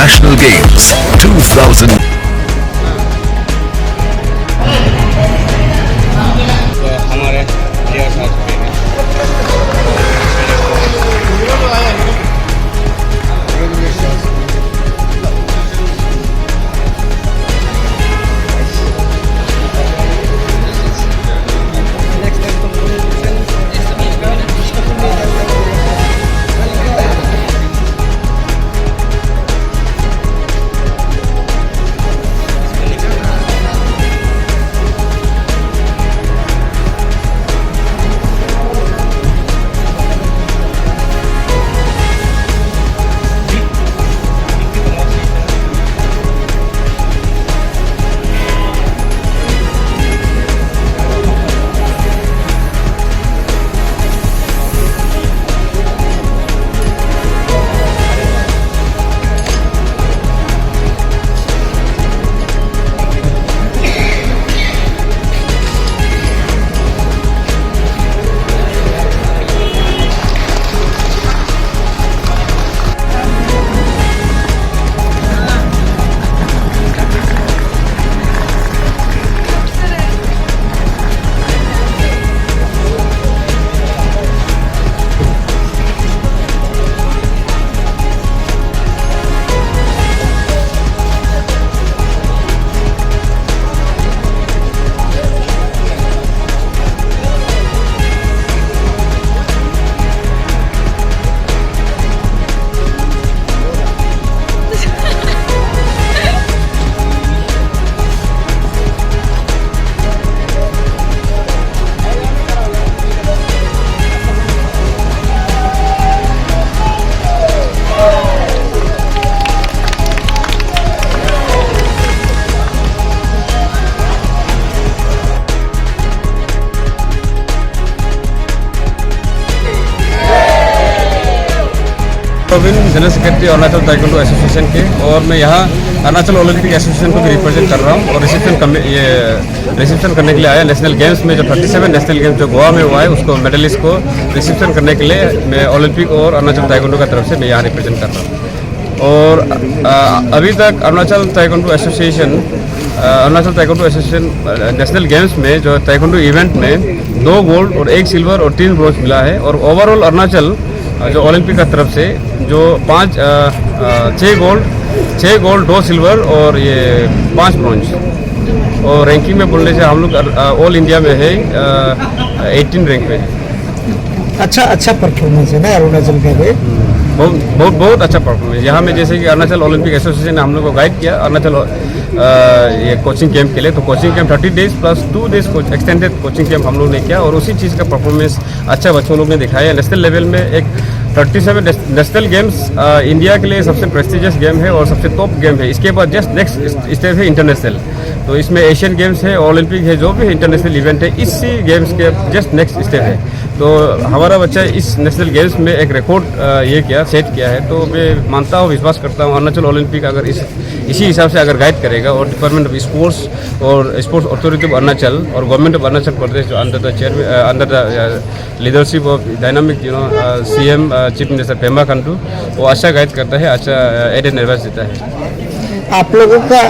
National Games 2000। हमारे players आ चुके हैं। General secretary Arunachal taekwondo association के, और मैं यहाँ अरुणाचल ओलंपिक एसोसिएशन को भी रिप्रेजेंट कर रहा हूँ। और रिसेप्शन करने के लिए आया नेशनल गेम्स में, जो 37 नेशनल गेम्स जो गोवा में हुआ है उसको मेडलिस्ट को रिसेप्शन करने के लिए मैं ओलंपिक और अरुणाचल ताइक्वांडो की तरफ से मैं यहाँ रिप्रेजेंट कर रहा हूँ। और अभी तक Arunachal taekwondo association national games में जो ताइक्वांडो इवेंट में 2 गोल्ड और 1 सिल्वर और 3 ब्रोंज मिला है। और ओवरऑल अरुणाचल जो ओलंपिक का तरफ से जो 6 गोल्ड 2 सिल्वर और ये 5 ब्रोंज। और रैंकिंग में बोलने से हम लोग ऑल इंडिया में है 18 रैंक पे है। अच्छा परफॉर्मेंस है ना अरुणाचल का भी। बहुत अच्छा परफॉर्मेंस। यहाँ में जैसे कि अरुणाचल ओलंपिक एसोसिएशन ने हम लोग को गाइड किया अरुणाचल ये कोचिंग कैंप के लिए, तो coaching camp 30 days plus 2 days extended coaching camp हम लोग ने किया, और उसी चीज़ का परफॉर्मेंस अच्छा बच्चों लोग ने दिखाया। नेशनल लेवल में एक 37 नेशनल गेम्स इंडिया के लिए सबसे प्रेस्टिजियस गेम है और सबसे टॉप गेम है। इसके बाद जस्ट नेक्स्ट स्टेप है इंटरनेशनल, तो इसमें एशियन गेम्स है, ओलंपिक है, जो भी इंटरनेशनल इवेंट है इसी गेम्स के जस्ट नेक्स्ट स्टेप है। तो हमारा बच्चा इस नेशनल गेम्स में एक रिकॉर्ड सेट किया है। तो मैं मानता हूँ, विश्वास करता हूँ अरुणाचल ओलंपिक अगर इसी हिसाब से अगर गाइड करेगा, और डिपार्टमेंट ऑफ स्पोर्ट्स और स्पोर्ट्स अथॉरिटी ऑफ अरुणाचल और गवर्नमेंट ऑफ अरुणाचल प्रदेश जो under the leadership of dynamic CM chief minister Pema Khandu, वो अच्छा गाइड करता है, अच्छा एडेड एडवाइस देता है। आप लोगों का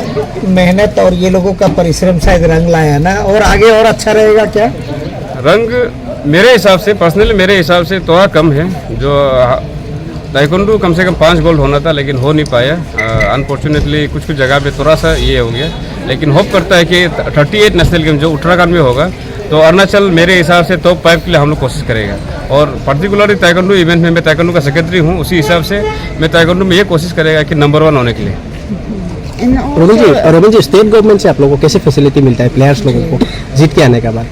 मेहनत और ये लोगों का परिश्रम शायद रंग लाया ना, और आगे और अच्छा रहेगा क्या? रंग मेरे हिसाब से, पर्सनली मेरे हिसाब से थोड़ा कम है। जो ताइक्वांडो कम से कम 5 गोल्ड होना था लेकिन हो नहीं पाया, अनफॉर्चुनेटली कुछ जगह पे थोड़ा सा ये हो गया। लेकिन होप करता है कि 38 नेशनल गेम जो उत्तराखंड में होगा, तो अरुणाचल मेरे हिसाब से टॉप 5 के लिए हम लोग कोशिश करेगा। और पर्टिकुलरली ताइक्वांडो इवेंट में मैं ताइक्वांडो का सेक्रेटरी हूँ, उसी हिसाब से मैं ताइक्वांडो में ये कोशिश करेगा कि नंबर 1 होने के लिए। रोबिन जी, स्टेट गवर्नमेंट से आप लोगों को कैसे फैसिलिटी मिलता है प्लेयर्स लोगों को जीत के आने के बाद?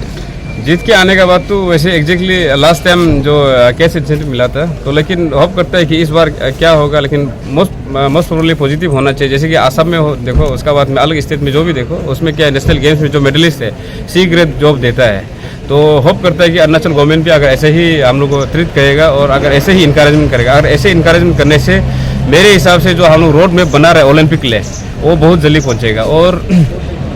जीत के आने के बाद तो वैसे एग्जैक्टली लास्ट टाइम जो कैश इंसेंटिव मिला था, तो लेकिन होप करता है कि इस बार क्या होगा, लेकिन मोस्ट प्रोबेबली पॉजिटिव होना चाहिए। जैसे कि आसाम में हो देखो, उसका बाद में अलग स्टेट में जो भी देखो, उसमें क्या है नेशनल गेम्स में जो मेडलिस्ट है C ग्रेड जॉब देता है। तो होप करता है कि अरुणाचल गवर्नमेंट भी अगर ऐसे ही हम लोग को ट्रीट करेगा और अगर ऐसे ही इंकरेजमेंट करेगा, अगर ऐसे इंकरेजमेंट करने से मेरे हिसाब से जो हम लोग रोड मैप बना रहे हैं ओलंपिक के लिए, वो बहुत जल्दी पहुँचेगा। और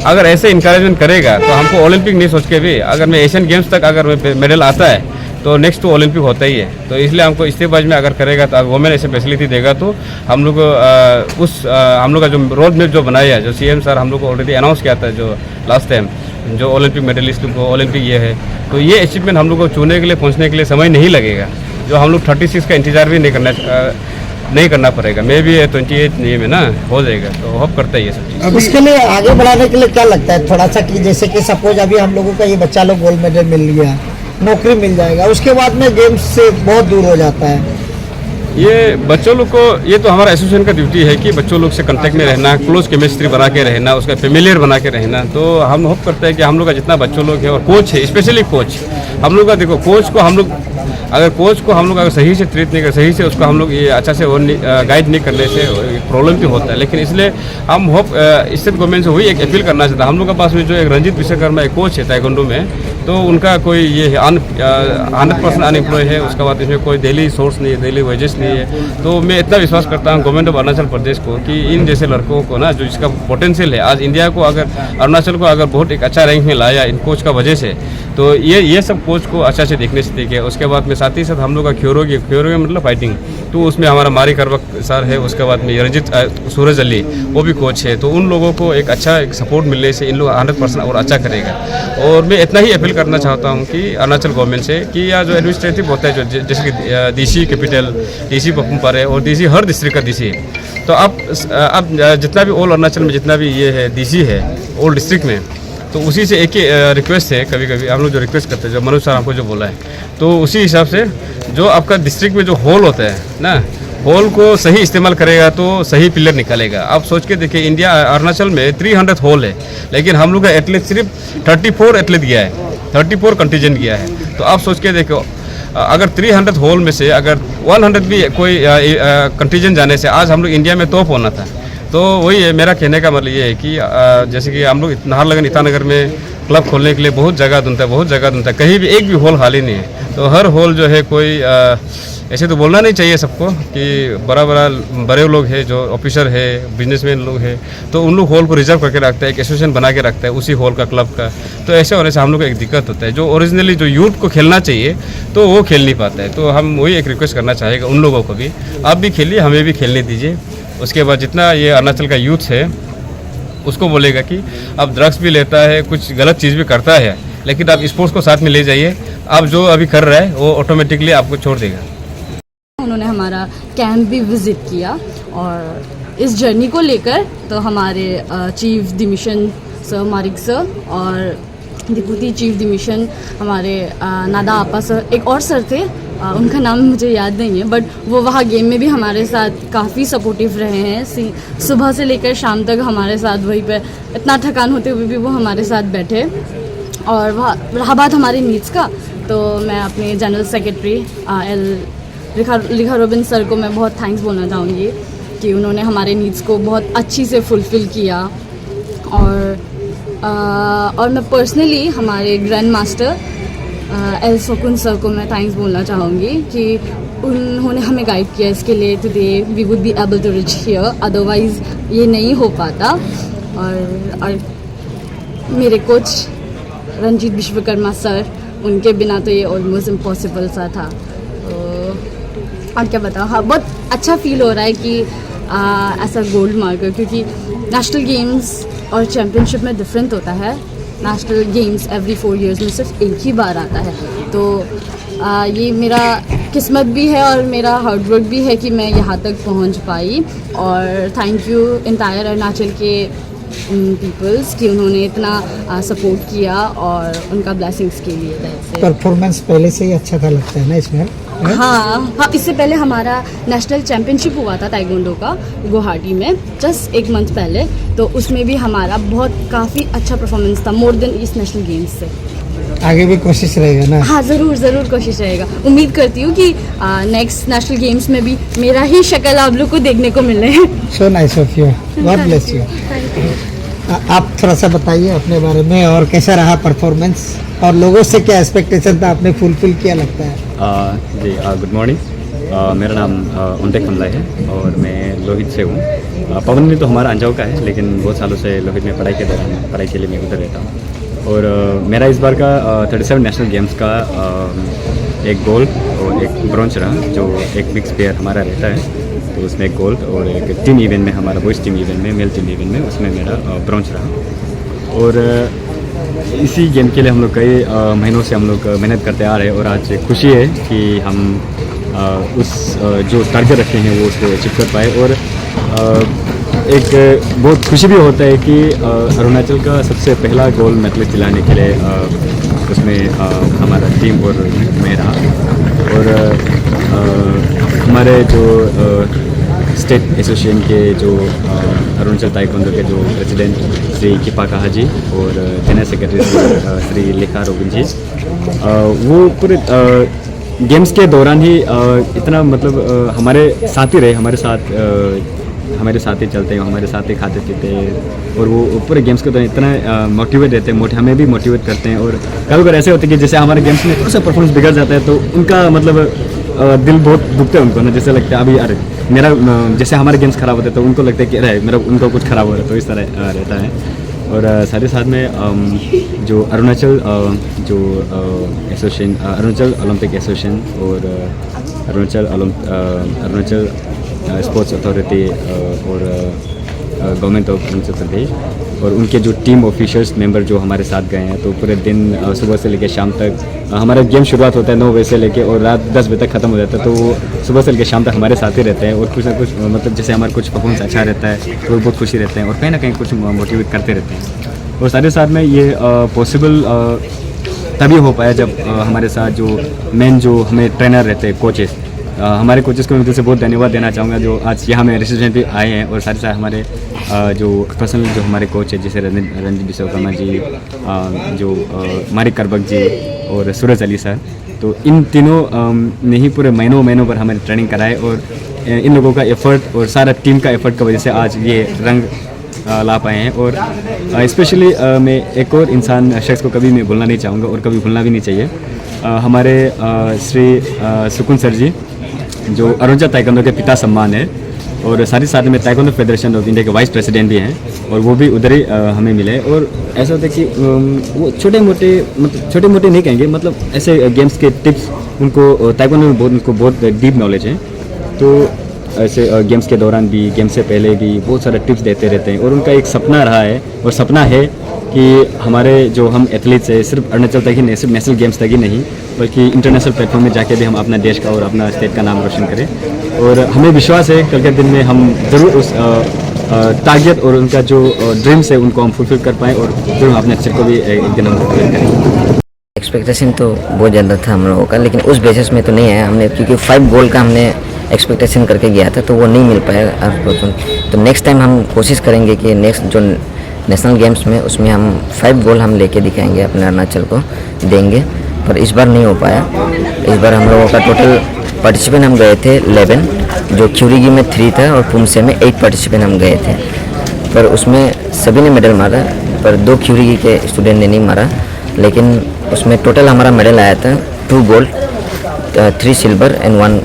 अगर ऐसे इंकरेजमेंट करेगा तो हमको ओलंपिक नहीं सोच के भी, अगर मैं एशियन गेम्स तक अगर मेडल आता है तो तो नेक्स्ट तो ओलंपिक होता ही है। तो इसलिए हमको इस्तेबाज में अगर करेगा तो गवर्नमेंट ऐसे फैसिलिटी देगा तो हम लोग हम लोग का जो रोड मैप जो बनाया है, जो CM सर हम लोग को ऑलरेडी अनाउंस किया था जो लास्ट टाइम, जो ओलंपिक मेडलिस्ट को ओलंपिक ये है, तो ये अचीवमेंट हम लोग को चुनने के लिए, पहुंचने के लिए समय नहीं लगेगा, जो हम लोग 36 का इंतजार भी नहीं करना पड़ेगा। मे भी 28 ये में ना हो जाएगा, तो होप करता है ये सब चीज़। उसके लिए आगे बढ़ाने के लिए क्या लगता है थोड़ा सा, कि जैसे कि सपोज अभी हम लोगों का ये बच्चा लोग गोल्ड मेडल मिल गया, नौकरी मिल जाएगा, उसके बाद में गेम्स से बहुत दूर हो जाता है। ये बच्चों लोग को, ये तो हमारा एसोसिएशन का ड्यूटी है कि बच्चों लोग से कांटेक्ट में रहना, क्लोज केमिस्ट्री बना के रहना, उसका फेमिलियर बना के रहना। तो हम होप करते हैं कि हम लोग का जितना बच्चों लोग है और कोच है, स्पेशली कोच हम लोग का, देखो कोच को हम लोग अगर सही से ट्रीट नहीं कर, सही से उसको हम लोग ये अच्छा से गाइड नहीं करने से प्रॉब्लम भी होता है। लेकिन इसलिए हम होप स्टेट गवर्नमेंट से वही एक अपील करना चाहता है। हम लोग के पास में जो एक रंजीत विश्वकर्मा एक कोच है ताइक्वांडो में, तो उनका कोई ये 100% अनएम्प्लॉय है, उसके बाद इसमें कोई डेली सोर्स नहीं है, डेली वेजेस नहीं है। तो मैं इतना विश्वास करता हूँ गवर्नमेंट ऑफ अरुणाचल प्रदेश को कि इन जैसे लड़कों को ना, जो इसका पोटेंशियल है, आज इंडिया को अगर अरुणाचल को अगर बहुत एक अच्छा रैंक में लाया इन कोच का वजह से, तो ये सब कोच को अच्छा से देखने से देखे। उसके बाद में साथ ही साथ हम लोग का ख्योरोगी मतलब फाइटिंग, तो उसमें हमारा मारी करवक सर है, उसके बाद में रंजीत सूरज अली वो भी कोच है। तो उन लोगों को एक अच्छा सपोर्ट मिलने से इन लोग 100% और अच्छा करेगा। और मैं इतना ही अपील करना चाहता हूँ कि अरुणाचल गवर्नमेंट से कि या जो एडमिनिस्ट्रेटिव होता है, जो जैसे कि DC कैपिटल, DC पपुमपार है और DC हर डिस्ट्रिक्ट का DC है, तो अब जितना भी ऑल अरुणाचल में जितना भी ये है DC है ऑल डिस्ट्रिक्ट में, तो उसी से एक ही रिक्वेस्ट है, कभी कभी हम लोग जो रिक्वेस्ट करते हैं, जो मनोज सर हमको जो बोला है, तो उसी हिसाब से जो आपका डिस्ट्रिक्ट में जो हॉल होता है ना, हॉल को सही इस्तेमाल करेगा तो सही प्लेयर निकालेगा। आप सोच के देखिए, इंडिया अरुणाचल में 300 हॉल है, लेकिन हम लोग का एथलीट सिर्फ 34 एथलीट गया है, 34 कंटीजेंट गया है। तो आप सोच के देखो, अगर 300 हॉल में से अगर 100 भी कोई कंटीजेंट जाने से आज हम लोग इंडिया में टॉप होना था। तो वही है, मेरा कहने का मतलब ये है कि जैसे कि हम लोग नाहरलगुन ईटानगर में क्लब खोलने के लिए बहुत जगह ढूंढता है, कहीं भी एक भी हॉल खाली नहीं है। तो हर हॉल जो है कोई ऐसे तो बोलना नहीं चाहिए सबको कि बड़े लोग हैं, जो ऑफिसर है, बिजनेसमैन लोग हैं, तो उन लोग हॉल को रिजर्व करके रखता है, एक एसोसिएशन बना के रखता है उसी हॉल का, क्लब का। तो ऐसे होने से हम लोग को एक दिक्कत होता है, जो ओरिजिनली जो यूथ को खेलना चाहिए तो वो खेल नहीं पाता है। तो हम वही एक रिक्वेस्ट करना चाहेगा उन लोगों को भी, आप भी खेलिए, हमें भी खेलने दीजिए। उसके बाद जितना ये अरुणाचल का यूथ है उसको बोलेगा कि अब ड्रग्स भी लेता है, कुछ गलत चीज़ भी करता है, लेकिन आप स्पोर्ट्स को साथ में ले जाइए, आप जो अभी कर रहा है वो ऑटोमेटिकली आपको छोड़ देगा। उन्होंने हमारा कैंप भी विज़िट किया, और इस जर्नी को लेकर तो हमारे चीफ डिमिशन सर मारिक सर और डिप्टी चीफ डिमिशन हमारे नादा आपा सर, एक और सर थे, उनका नाम मुझे याद नहीं है, बट वो वहाँ गेम में भी हमारे साथ काफ़ी सपोर्टिव रहे हैं। सुबह से लेकर शाम तक हमारे साथ वहीं पे, इतना थकान होते हुए भी वो हमारे साथ बैठे। और वह रहा बात हमारी नीड्स का, तो मैं अपने जनरल सेक्रेटरी लिखा रोबिन सर को मैं बहुत थैंक्स बोलना चाहूँगी कि उन्होंने हमारे नीड्स को बहुत अच्छी से फुलफ़िल किया। और मैं पर्सनली हमारे grand master L Sokun sir को मैं थैंक्स बोलना चाहूँगी कि उन्होंने हमें गाइड किया इसके लिए। Today we would be able to reach here, otherwise ये नहीं हो पाता। और मेरे कोच रंजीत विश्वकर्मा सर, उनके बिना तो ये ऑलमोस्ट इम्पॉसिबल सा था। तो और क्या बताऊँ, हाँ बहुत अच्छा फील हो रहा है कि ऐसा गोल्ड मार्कर, क्योंकि नेशनल गेम्स और चैम्पियनशिप में डिफरेंट होता है। नेशनल गेम्स एवरी 4 years में सिर्फ एक ही बार आता है। तो ये मेरा किस्मत भी है और मेरा हार्डवर्क भी है कि मैं यहाँ तक पहुँच पाई। और थैंक यू इंटायर अरुणाचल के पीपल्स कि उन्होंने इतना सपोर्ट किया, और उनका ब्लेसिंग्स के लिए। परफॉर्मेंस पहले से ही अच्छा था लगता है ना इसमें? हाँ, इससे पहले हमारा नेशनल चैम्पियनशिप हुआ था ताइक्वांडो का गुवाहाटी में जस्ट 1 month पहले, तो उसमें भी हमारा काफ़ी अच्छा परफॉर्मेंस था, मोर देन इस नेशनल गेम्स से। आगे भी कोशिश रहेगा ना? हाँ, ज़रूर कोशिश रहेगा। उम्मीद करती हूँ कि नेक्स्ट नेशनल गेम्स में भी मेरा ही शक्ल आप लोग को देखने को मिले। So nice of you, God bless you. आप थोड़ा सा बताइए अपने बारे में, और कैसा रहा परफॉर्मेंस, और लोगों से क्या एक्सपेक्टेशन था, आपने फुलफिल किया लगता है? जी गुड मॉर्निंग, मेरा नाम उनटेक कमलाई है और मैं लोहित से हूँ। पवन तो हमारा अंजाव का है, लेकिन बहुत सालों से लोहित में पढ़ाई के लिए मैं उधर रहता हूँ। और मेरा इस बार का 37 नेशनल गेम्स का एक गोल्ड और एक ब्रॉन्ज रहा, जो एक मिक्स पेयर हमारा रहता है तो उसमें एक गोल्ड, और एक टीम इवेंट में हमारा बॉयज़ टीम इवेंट में, मेल टीम इवेंट में उसमें मेरा ब्रॉन्ज रहा। और इसी गेम के लिए हम लोग कई महीनों से हम लोग मेहनत करते आ रहे हैं, और आज खुशी है कि हम उस जो टारगेट रखे हैं वो उसको अचीव कर पाए। और एक बहुत खुशी भी होता है कि अरुणाचल का सबसे पहला गोल्ड मेडलिस्ट दिलाने के लिए उसमें हमारा टीम और मैं रहा। और हमारे जो स्टेट एसोसिएशन के जो अरुणाचल ताइक्वांडो के जो प्रेसिडेंट श्री किपा काहा जी और जनरल सेक्रेटरी श्री लेखा रोबिन जी, वो पूरे गेम्स के दौरान ही इतना मतलब हमारे साथ ही रहे, हमारे साथ ही चलते हैं, हमारे साथ ही खाते पीते हैं, और वो पूरे गेम्स के दौरान इतना मोटिवेट रहते हैं, हमें भी मोटिवेट करते हैं। और कभी कभी ऐसे होते हैं कि जैसे हमारे गेम्स में थोड़ा सा परफॉर्मेंस बिगड़ जाता है तो उनका मतलब दिल बहुत दुखते हैं उनको ना, जैसे लगता है अभी अरे मेरा जैसे हमारे गेम्स ख़राब होते हैं तो उनको लगता है कि अरे मेरा उनको कुछ ख़राब हो रहा है, तो इस तरह रहता है। और साथ ही साथ में जो अरुणाचल जो एसोसिएशन, अरुणाचल ओलंपिक एसोसिएशन और अरुणाचल स्पोर्ट्स अथॉरिटी और गवर्नमेंट ऑफ अरुणाचल प्रदेश और उनके जो टीम ऑफिशियल्स मेंबर जो हमारे साथ गए हैं, तो पूरे दिन सुबह से लेकर शाम तक हमारा गेम शुरुआत होता है 9 बजे से लेकर और रात 10 बजे तक ख़त्म हो जाता है, तो वो सुबह से लेकर शाम तक हमारे साथ ही रहते हैं। और कुछ ना कुछ मतलब जैसे हमारा कुछ परफॉर्मेंस अच्छा रहता है तो वो बहुत खुशी रहते हैं और कहीं ना कहीं कुछ मोटिवेट करते रहते हैं। और साथ ही साथ में ये पॉसिबल तभी हो पाया जब हमारे साथ जो मेन जो हमें ट्रेनर रहते हैं, कोचेस, हमारे कोचेस को मैं दिल से बहुत धन्यवाद देना चाहूँगा जो आज यहाँ में रेसिडेंट भी आए हैं। और साथ ही साथ हमारे जो पर्सनल जो हमारे कोच है जैसे रणजीत विश्वकर्मा जी, जो मारिक करबक जी और सूरज अली सर, तो इन तीनों ने ही पूरे महीनों पर हमें ट्रेनिंग कराए। और इन लोगों का एफर्ट और सारा टीम का एफर्ट की वजह से आज ये रंग ला पाए हैं। और स्पेशली मैं एक और इंसान शख्स को कभी मैं भूलना नहीं चाहूँगा और कभी भूलना भी नहीं चाहिए, हमारे श्री सुकुन सर जी जो अरुणाचल ताइक्वांडो के पिता सम्मान है, और साथ ही साथ में ताइक्वांडो फेडरेशन ऑफ इंडिया के वाइस प्रेसिडेंट भी हैं, और वो भी उधर ही हमें मिले। और ऐसा होता है कि वो छोटे मोटे नहीं कहेंगे, मतलब ऐसे गेम्स के टिप्स उनको ताइक्वांडो में बहुत डीप नॉलेज है, तो ऐसे गेम्स के दौरान भी, गेम से पहले भी बहुत सारे टिप्स देते रहते हैं। और उनका एक सपना रहा है और सपना है कि हमारे जो हम एथलीट्स हैं सिर्फ अरुणाचल तक ही नहीं, सिर्फ नेशनल गेम्स तक ही नहीं बल्कि इंटरनेशनल प्लेटफॉर्म में जाके भी हम अपना देश का और अपना स्टेट का नाम रोशन करें। और हमें विश्वास है कल के दिन में हम ज़रूर उस टारगेट और उनका जो ड्रीम्स है उनको हम फुलफिल कर पाएँ और जरूर अपने अच्छे को भी एक दिन हम फुलफिल करेंगे। एक्सपेक्टेशन तो बहुत ज़्यादा था हम लोगों का, लेकिन उस बेसिस में तो नहीं आया हमने, क्योंकि 5 गोल का हमने एक्सपेक्टेशन करके गया था तो वो नहीं मिल पाया। तो नेक्स्ट टाइम हम कोशिश करेंगे कि नेक्स्ट जो नेशनल गेम्स में उसमें हम 5 गोल हम लेके दिखाएंगे, अपने अरुणाचल को देंगे, पर इस बार नहीं हो पाया। इस बार हम लोगों का टोटल पार्टिसिपेंट हम गए थे 11, जो ख्यूरिगी में 3 था और पुमसे में 8 पार्टिसिपेंट हम गए थे, पर उसमें सभी ने मेडल मारा, पर 2 ख्यूरिगी के स्टूडेंट ने नहीं मारा। लेकिन उसमें टोटल हमारा मेडल आया था 2 gold, 3 silver and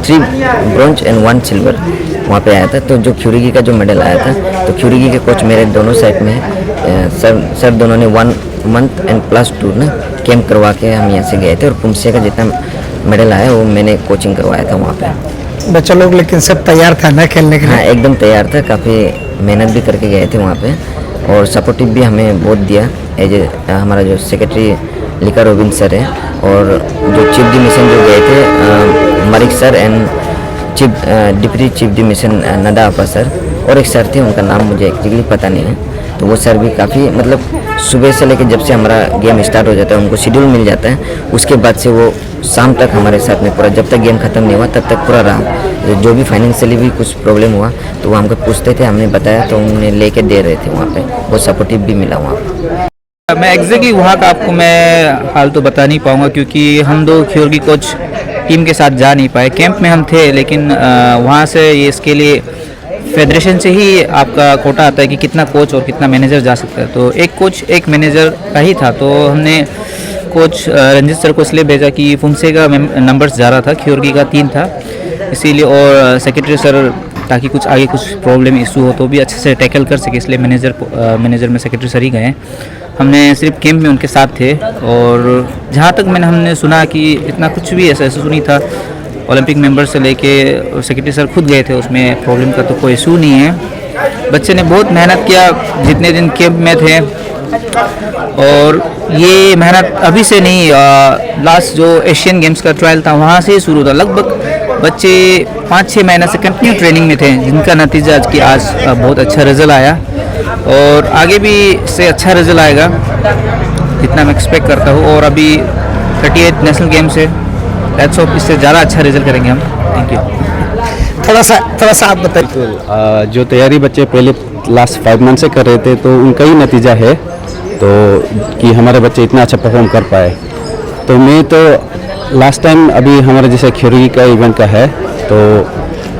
3 bronze and 1 silver वहाँ पे आया था। तो जो ख्यूरिगी का जो मेडल आया था, तो ख्यूरिगी के कोच मेरे दोनों साइड में है, सर दोनों ने 1 मंथ एंड +2 ना कैंप करवा के हम यहाँ से गए थे। और पुमसे का जितना मेडल आया वो मैंने कोचिंग करवाया था वहाँ पे। बच्चा लोग लेकिन सब तैयार था ना खेलने के लिए? हाँ, एकदम तैयार था, काफ़ी मेहनत भी करके गए थे वहाँ पे, और सपोर्टिव भी हमें बहुत दिया। हमारा जो सेक्रेटरी लिका रोबिन सर है, और जो चीफ डी मिशन जो गए थे मारिक sir and deputy chief de mission नदा आपा सर, और एक सर थे उनका नाम मुझे एक्चुअली पता नहीं है, तो वो सर भी काफ़ी मतलब सुबह से लेकर जब से हमारा गेम स्टार्ट हो जाता है उनको शेड्यूल मिल जाता है, उसके बाद से वो शाम तक हमारे साथ में पूरा, जब तक गेम ख़त्म नहीं हुआ तब तक पूरा रहा। जो भी फाइनेंशियली भी कुछ प्रॉब्लम हुआ तो वो हमको पूछते थे, हमने बताया तो उन्हें लेके दे रहे थे वहाँ पे, बहुत सपोर्टिव भी मिला वहाँ पर। मैं एग्जैक्टली वहाँ का आपको मैं हाल तो बता नहीं पाऊँगा, क्योंकि हम 2 ख्यूरिगी कोच टीम के साथ जा नहीं पाए। कैंप में हम थे, लेकिन वहाँ से ये इसके लिए फेडरेशन से ही आपका कोटा आता है कि कितना कोच और कितना मैनेजर जा सकता है। तो एक कोच एक मैनेजर का ही था, तो हमने कोच रंजित सर को इसलिए भेजा कि फुमसे का नंबर्स जा रहा था, ख्यूरिगी का 3 था इसीलिए, और सेक्रेटरी सर ताकि कुछ आगे कुछ प्रॉब्लम इशू हो तो भी अच्छे से टैकल कर सके, इसलिए मैनेजर में सेक्रेटरी सर ही गए। हमने सिर्फ कैंप में उनके साथ थे। और जहाँ तक हमने सुना कि इतना कुछ भी ऐसा नहीं था। ओलंपिक मेंबर से लेके सेक्रेटरी सर खुद गए थे, उसमें प्रॉब्लम का तो कोई इशू नहीं है। बच्चे ने बहुत मेहनत किया जितने दिन कैंप में थे, और ये मेहनत अभी से नहीं, लास्ट जो एशियन गेम्स का ट्रायल था वहाँ से ही शुरू था। लगभग बच्चे 5-6 महीने से कंटिन्यू ट्रेनिंग में थे, जिनका नतीजा आज बहुत अच्छा रिजल्ट आया, और आगे भी इससे अच्छा रिजल्ट आएगा जितना मैं एक्सपेक्ट करता हूँ। और अभी 38 नेशनल गेम्स है, लेट्स होप इससे ज़्यादा अच्छा रिजल्ट करेंगे हम। Thank you. थोड़ा सा आप बताइए। जो तैयारी बच्चे पहले लास्ट 5 मंथ से कर रहे थे, तो उनका ही नतीजा है तो कि हमारे बच्चे इतना अच्छा परफॉर्म कर पाए। तो मैं तो लास्ट टाइम अभी हमारे जैसे ख्योरिगी का इवेंट का है, तो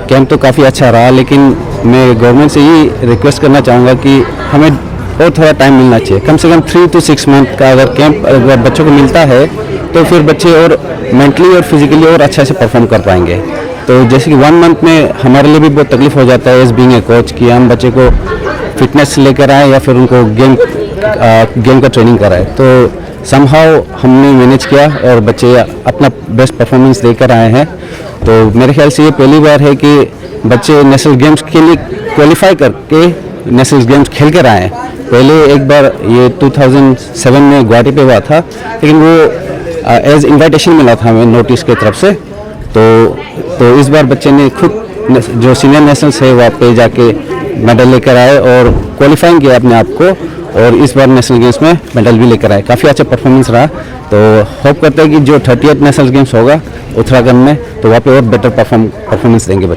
कैंप तो काफ़ी अच्छा रहा, लेकिन मैं गवर्नमेंट से ही रिक्वेस्ट करना चाहूँगा कि हमें और थोड़ा टाइम मिलना चाहिए। कम से कम 3 to 6 मंथ का अगर कैंप अगर बच्चों को मिलता है, तो फिर बच्चे और मेंटली और फिजिकली और अच्छा से परफॉर्म कर पाएंगे। तो जैसे कि 1 मंथ में हमारे लिए भी बहुत तकलीफ हो जाता है एज बीइंग ए कोच, कि हम बच्चे को फिटनेस लेकर आए या फिर उनको गेम का ट्रेनिंग कराए। तो समहाउ हमने मैनेज किया और बच्चे अपना बेस्ट परफॉर्मेंस देकर आए हैं। तो मेरे ख्याल से ये पहली बार है कि बच्चे नेशनल गेम्स के लिए क्वालिफाई करके नेशनल गेम्स खेल कर आए हैं। पहले एक बार ये 2007 में गुवाहाटी पे हुआ था, लेकिन वो एज इन्विटेशन मिला था हमें नोटिस की तरफ से। तो इस बार बच्चे ने खुद जो सीनियर नेशनल्स है वहाँ पे जाके मेडल लेकर आए और क्वालिफाइंग किया अपने आप को, और इस बार नेशनल गेम्स में मेडल भी लेकर आए। काफ़ी अच्छा परफॉर्मेंस रहा। तो होप करते हैं कि जो 38 नेशनल गेम्स होगा उत्तराखंड में, तो वहाँ पे और बेटर परफॉर्मेंस देंगे बच्चे।